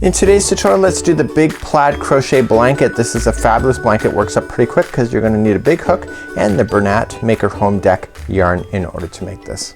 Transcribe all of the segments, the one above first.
In today's tutorial, let's do the Big Plaid Crochet Blanket. This is a fabulous blanket, works up pretty quick because you're going to need a big hook and the Bernat Maker Home Deck yarn in order to make this.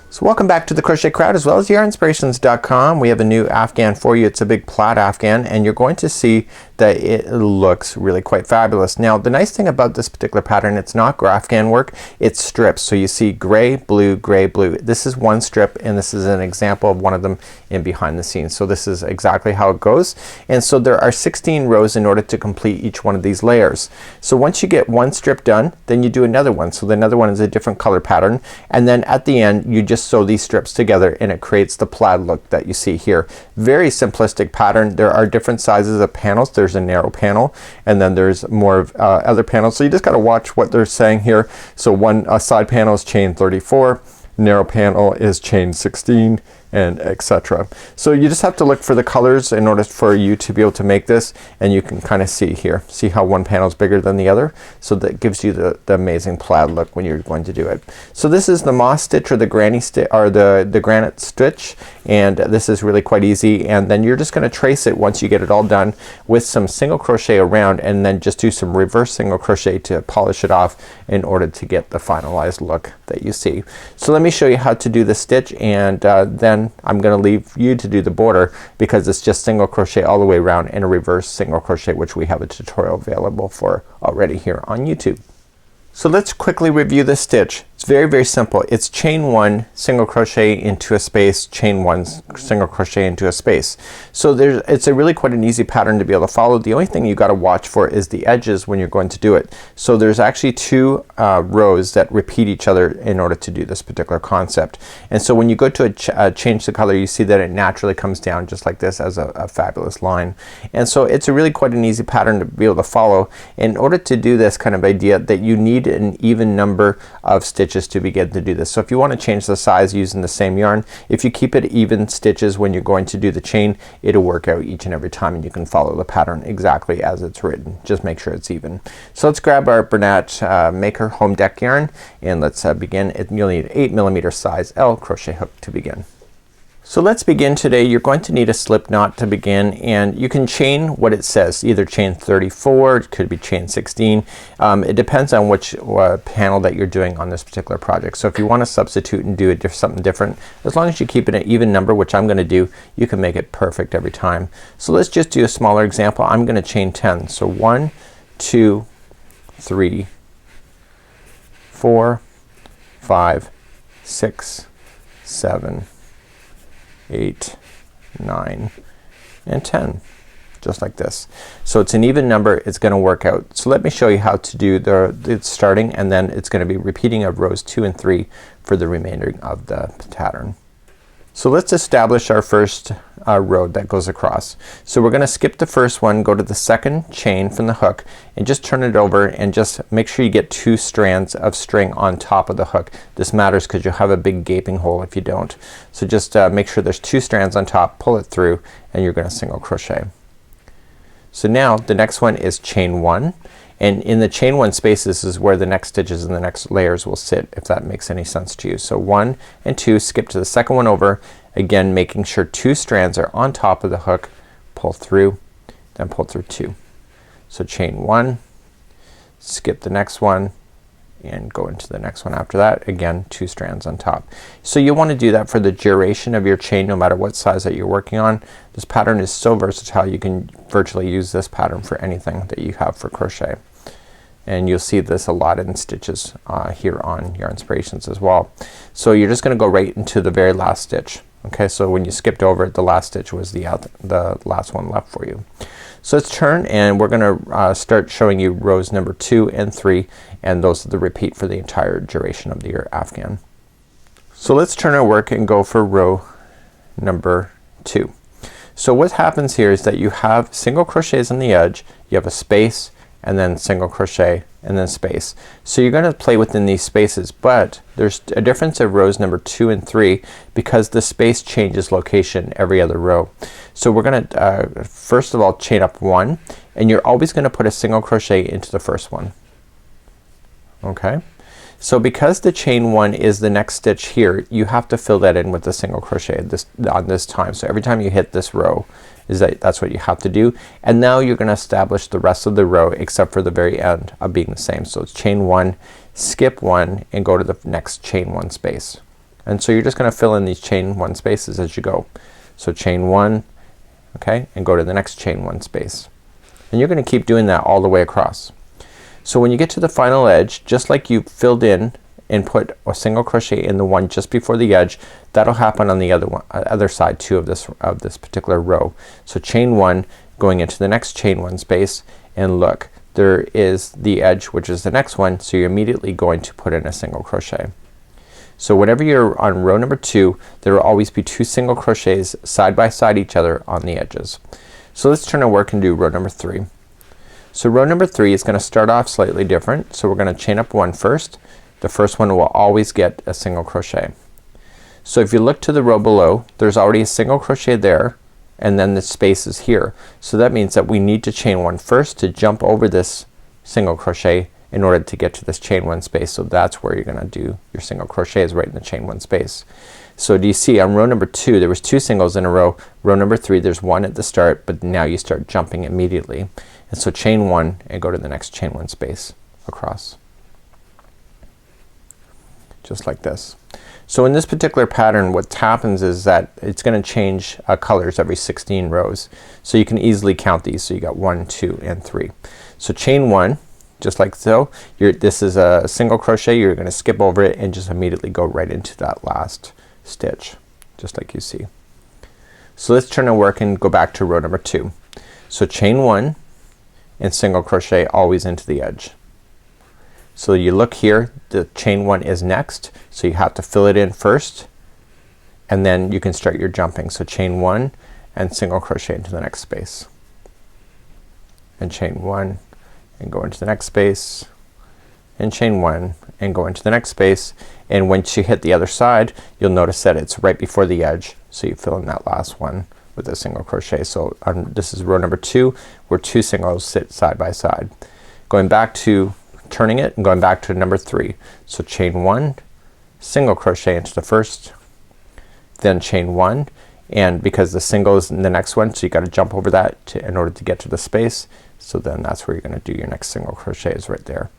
So welcome back to the Crochet Crowd as well as Yarnspirations.com. We have a new afghan for you. It's a big plaid afghan and you're going to see that it looks really quite fabulous. Now the nice thing about this particular pattern, it's not afghan work, it's strips. So you see gray, blue, gray, blue. This is one strip and this is an example of one of them in behind the scenes. So this is exactly how it goes. And so there are 16 rows in order to complete each one of these layers. So once you get one strip done, then you do another one. So the another one is a different color pattern. And then at the end you just sew these strips together and it creates the plaid look that you see here. Very simplistic pattern. There are different sizes of panels. There's a narrow panel and then there's more of other panels. So you just gotta watch what they're saying here. So one side panel is chain 34, narrow panel is chain 16, and etc. So you just have to look for the colors in order for you to be able to make this, and you can kind of see here. See how one panel is bigger than the other? So that gives you the amazing plaid look when you're going to do it. So this is the moss stitch or the granny stitch or the granite stitch, and this is really quite easy. And then you're just gonna trace it once you get it all done with some single crochet around, and then just do some reverse single crochet to polish it off in order to get the finalized look that you see. So let me show you how to do the stitch, and then I'm gonna leave you to do the border because it's just single crochet all the way around and a reverse single crochet, which we have a tutorial available for already here on YouTube. So let's quickly review the stitch. It's very simple. It's chain 1 single crochet into a space, chain 1 single crochet into a space. So it's a really quite an easy pattern to be able to follow. The only thing you got to watch for is the edges when you're going to do it. So there's actually two rows that repeat each other in order to do this particular concept. And so when you go to change the color, you see that it naturally comes down just like this as a fabulous line. And so it's a really quite an easy pattern to be able to follow. In order to do this kind of idea, that you need an even number of stitches to begin to do this. So if you want to change the size using the same yarn, if you keep it even stitches when you're going to do the chain, it'll work out each and every time and you can follow the pattern exactly as it's written. Just make sure it's even. So let's grab our Bernat Maker Home Deck yarn and let's begin. You'll need 8mm size L crochet hook to begin. So let's begin today. You're going to need a slip knot to begin, and you can chain what it says, either chain 34, it could be chain 16. It depends on which panel that you're doing on this particular project. So if you want to substitute and do something different, as long as you keep it an even number, which I'm gonna do, you can make it perfect every time. So let's just do a smaller example. I'm gonna chain 10. So 1, 2, 3, 4, 5, 6, 7, 8, 9, and 10, just like this. So it's an even number, it's gonna work out. So let me show you how to do the starting, and then it's gonna be repeating of rows 2 and 3 for the remainder of the pattern. So let's establish our first row that goes across. So we're gonna skip the first one, go to the second chain from the hook and just turn it over and just make sure you get 2 strands of string on top of the hook. This matters because you'll have a big gaping hole if you don't. So just make sure there's 2 strands on top, pull it through, and you're gonna single crochet. So now the next one is chain 1, and in the chain 1 space, this is where the next stitches and the next layers will sit, if that makes any sense to you. So 1 and 2, skip to the second one over, again making sure 2 strands are on top of the hook, pull through, then pull through 2. So chain 1, skip the next one, and go into the next one after that. Again, 2 strands on top. So you want to do that for the duration of your chain, no matter what size that you're working on. This pattern is so versatile, you can virtually use this pattern for anything that you have for crochet. And you'll see this a lot in stitches here on Yarnspirations as well. So you're just gonna go right into the very last stitch. Okay, so when you skipped over it, the last stitch was the last one left for you. So let's turn and we're gonna start showing you rows number 2 and 3, and those are the repeat for the entire duration of your afghan. So let's turn our work and go for row number 2. So what happens here is that you have single crochets on the edge, you have a space, and then single crochet, and then space. So you're gonna play within these spaces, but there's a difference of rows number 2 and 3 because the space changes location every other row. So we're gonna first of all chain up 1, and you're always gonna put a single crochet into the first one. Okay, So because the chain 1 is the next stitch here, you have to fill that in with a single crochet on this time. So every time you hit this row that's what you have to do. And now you're gonna establish the rest of the row except for the very end of being the same. So it's chain 1, skip 1, and go to the next chain 1 space. And so you're just gonna fill in these chain 1 spaces as you go. So chain 1, okay, and go to the next chain 1 space. And you're gonna keep doing that all the way across. So when you get to the final edge, just like you filled in and put a single crochet in the one just before the edge, that'll happen on the other side too of this particular row. So chain 1 going into the next chain 1 space, and look, there is the edge which is the next one, so you're immediately going to put in a single crochet. So whenever you're on row number 2, there will always be 2 single crochets side by side each other on the edges. So let's turn our work and do row number 3. So row number 3 is gonna start off slightly different. So we're gonna chain up 1 first. The first one will always get a single crochet. So if you look to the row below, there's already a single crochet there, and then the space is here. So that means that we need to chain 1 first to jump over this single crochet in order to get to this chain 1 space. So that's where you're gonna do your single crochets, right in the chain 1 space. So do you see on row number 2 there was 2 singles in a row. Row number 3 there's 1 at the start, but now you start jumping immediately. And so chain 1 and go to the next chain 1 space across. Just like this. So in this particular pattern what happens is that it's gonna change colors every 16 rows. So you can easily count these. So you got 1, 2, and 3. So chain 1 just like so. This is a single crochet. You're gonna skip over it and just immediately go right into that last stitch just like you see. So let's turn our work and go back to row number 2. So chain 1 and single crochet always into the edge. So you look here, the chain 1 is next, so you have to fill it in first, and then you can start your jumping. So chain 1 and single crochet into the next space, and chain 1 and go into the next space, and chain 1 and go into the next space. And once you hit the other side, you'll notice that it's right before the edge, so you fill in that last one with a single crochet. So this is row number 2 where 2 singles sit side by side. Going back to turning it and going back to number 3. So chain 1, single crochet into the first, then chain 1, and because the single is in the next one, so you gotta jump over that in order to get to the space. So then that's where you're gonna do your next single crochet is right there.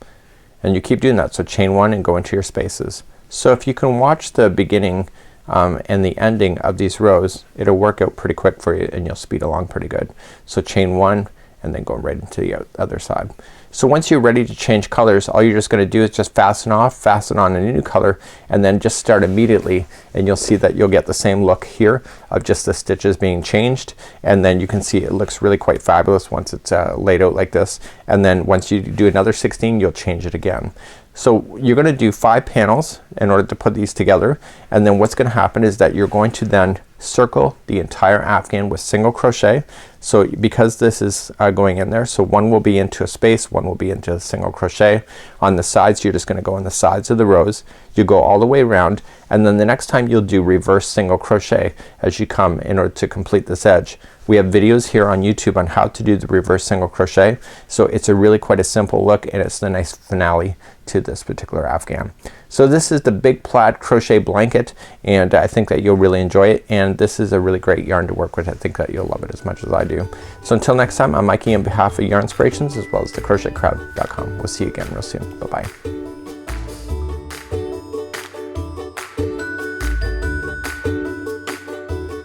And you keep doing that. So chain 1 and go into your spaces. So if you can watch the beginning and the ending of these rows, it'll work out pretty quick for you and you'll speed along pretty good. So chain 1 and then go right into the other side. So once you're ready to change colors, all you're just gonna do is just fasten on a new color, and then just start immediately, and you'll see that you'll get the same look here of just the stitches being changed. And then you can see it looks really quite fabulous once it's laid out like this. And then once you do another 16 you'll change it again. So you're gonna do 5 panels in order to put these together, and then what's gonna happen is that you're going to then circle the entire afghan with single crochet. So because this is going in there, so one will be into a space, one will be into a single crochet. On the sides you're just gonna go on the sides of the rows. You go all the way around, and then the next time you'll do reverse single crochet as you come in order to complete this edge. We have videos here on YouTube on how to do the reverse single crochet. So it's a really quite a simple look, and it's the nice finale to this particular afghan. So this is the Big Plaid Crochet Blanket, and I think that you'll really enjoy it, and this is a really great yarn to work with. I think that you'll love it as much as I do. So until next time, I'm Mikey on behalf of Yarnspirations as well as thecrochetcrowd.com. We'll see you again real soon. Bye bye.